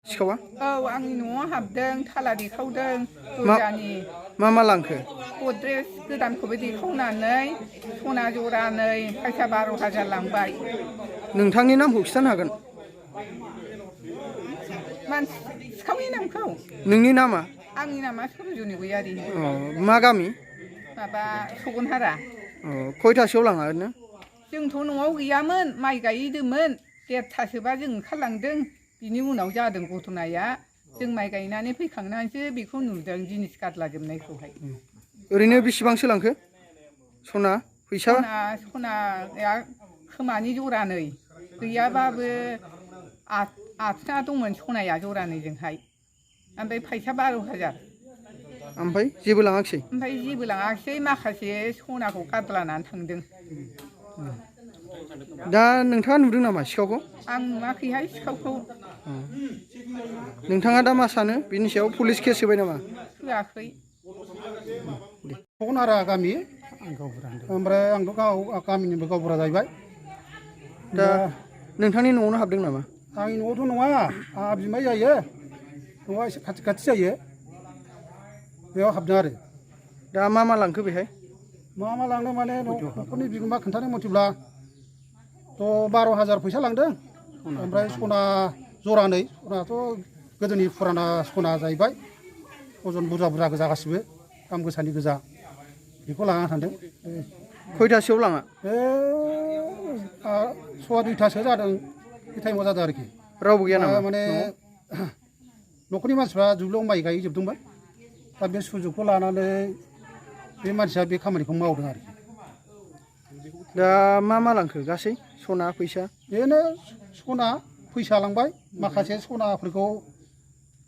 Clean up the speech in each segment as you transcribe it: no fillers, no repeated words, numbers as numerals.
सिखावा आंनि न'आव हाबदों थाला देखावदों दरजानि मा लांखो गद्रेज गोदानखौबो देखावनानै सना जरानै फैसा 12,000 लांबाय। नोंथांनि नामखौ खिथानो हागोन? मानसि सिखावनि नामखौ? नोंनि नामा? आंनि नामा सरजुनि गयारि। मा गामि? माबा सगनहारा। खयथासोआव लाङा ओरैनो? जोंथ' न'आव गैयामोन माइ गायहैदोंमोन 1:30सोबा जों ओंखारलांदों। बिनि उनाव जादों घटनाया। जों माइ गायनानै फैखांनानैसो बेखौ नुदों जिनिस गारला जोबनायखौहाय। ओरैनो बेसेबांसो लांखो सना फैसा? सनाया खोमानि जरानै गैयाबाबो आथना दंमोन सनाया जरानैजोंहाय। ओमफ्राय फैसा 12,000। ओमफ्राय जेबो लाङाखिसै? ओमफ्राय जेबो लाङाखिसै माखासे सनाखौ गारलानानै थांदों। दा नोंथाङा नुदों नामा सिखावखौ? आं नुवाखैहाय सिखावखौ। नोंथाङा दा मा सानो बिनि सायाव पुलिस केस होबाय नामा? होआखै। सगनहारा गामि ओमफ्राय आंथ' गामिनिबो गावबुरा जाहैबाय। दा नोंथांनि न'आवनो हाबदों नामा? आंनि न'आवथ' नङा आंहा बिमाय जायो न'आ एसे खाथि जायो बेयाव हाबदों आरो। दा मा लांखो बेहाय? मा लांदों माने न'खरनि बिगोमा खोन्थानाय मथेब्ला थ' 12,000 फैसा लांदों। ओमफ्राय सना जरानै सनायाथ' गोदोनि फुराना सना जाहैबाय अजन बुरजा गोजा गासिबो दाम गोसानि गोजा बेखौ लानानै थांदों। खयथासोआव लाङा? 1:15 जादों बे टाइमाव जादों आरोखि। रावबो गैया नामा? माने न'खरनि मानसिफ्रा दुब्लियाव माइ गायहैजोबदोंमोन। दा बे सुजुगखौ लानानै बे मानसिया बे खामानिखौ मावदों आरोखि। दा मा लांखो गासै सना फैसा? बेनो सना फैसा लांबाय माखासे सनाफोरखौ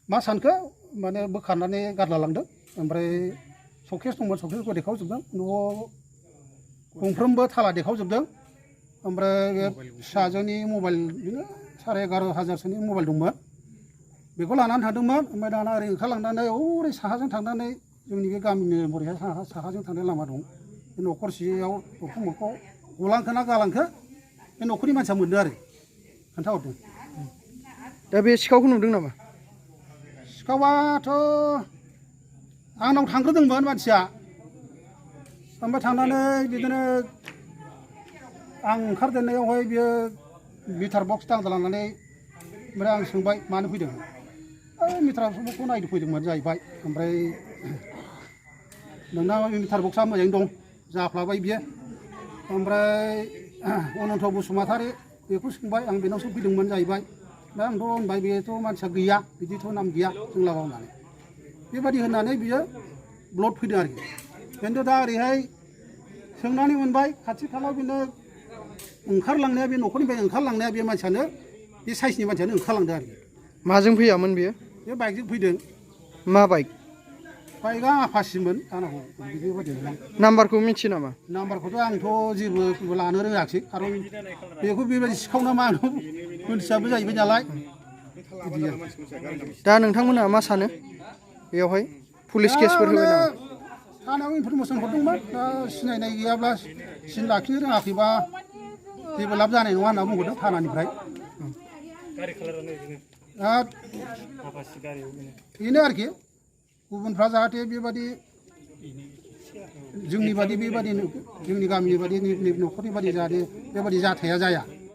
मा सानखो माने बोखारनानै गारला लांदों। ओमफ्राय सकेस दंमोन सकेसखौ देखावजोबदों। न'आव गंफ्रोमबो थाला देखावजोबदों। ओमफ्राय बे फिसाजोनि मबाइल बिदिनो 11,500सोनि मबाइल दंमोन बेखौ लानानै थांदोंमोन। ओमफ्राय दाना ओरै ओंखारलांनानै ओरै साहाजों थांनानै जोंनि बे गामिनि ओरैहाय साहाजों थांनाय लामा दं बे न'खरसेयाव दरखं मोखाङाव गलांखो ना गालांखो बे न'खरनि मानसिया मोनदों आरो खोन्थाहरदों। दा बे सिखावखौ नुदों नामा? सिखावाथ' आंनाव थांग्रोदोंमोन मानसिया। ओमफ्राय थांनानै बिदिनो आं ओंखारदेरनायावहाय बियो मिटार बक्स दांलांनानै ओमफ्राय आं सोंबाय मानो फैदों? मिटार बक्सखौ नायनो फैदोंमोन जाहैबाय। ओमफ्राय नोंना मिटार बक्सआ मोजाङै दं जाफ्लाबाय बियो। ओमफ्राय अनन्त बसुमतारी बेखौ सोंबाय आं बेनावसो फैदोंमोन जाहैबाय। दा आंथ' होनबाय बेथ' मानसिया गैया बिदिथ' नाम गैया जोंलागाव होननानै बेबादि होननानै बियो ब्लड फैदों आरोखि। खिन्थु दा ओरैहाय सोंनानै मोनबाय खाथि खालायाव बेनो ओंखारलांनाया बे न'खरनिफ्राय ओंखारलांनाया बे मानसियानो बे साइसनि मानसियानो ओंखारलांदों आरोखि। माजों फैयामोन बियो? बे बाइकजों फैदों। मा बाइक? बाइकआ आफासिमोन जानांगौ बेबायदि। नाम्बारखौ मिथियो नामा? नाम्बारखौथ' आंथ' जेबो लानो रोङाखिसै खारन बेखौ बेबायदि सिखावना मा मोनथियाबो जाहैबाय नालाय। दा नोंथांमोनहा मा सानो बेयावहाय पुलिस केसफोर होबाय नामा? थानायाव इनफरमेसन हरदोंमोन दा सिनायनाय गैयाब्ला सिन लाखिनो रोङाखैबा जेबो लाब जानाय नङा होनना बुंहरदों थानानिफ्राय। दा बेनो आरोखि गुबुनफ्रा जाहाथे बेबादि जोंनि बादि बेबादि जोंनि गामिनि बादि न'खरनि बादि जाहाथे बेबादि जाथाया जाया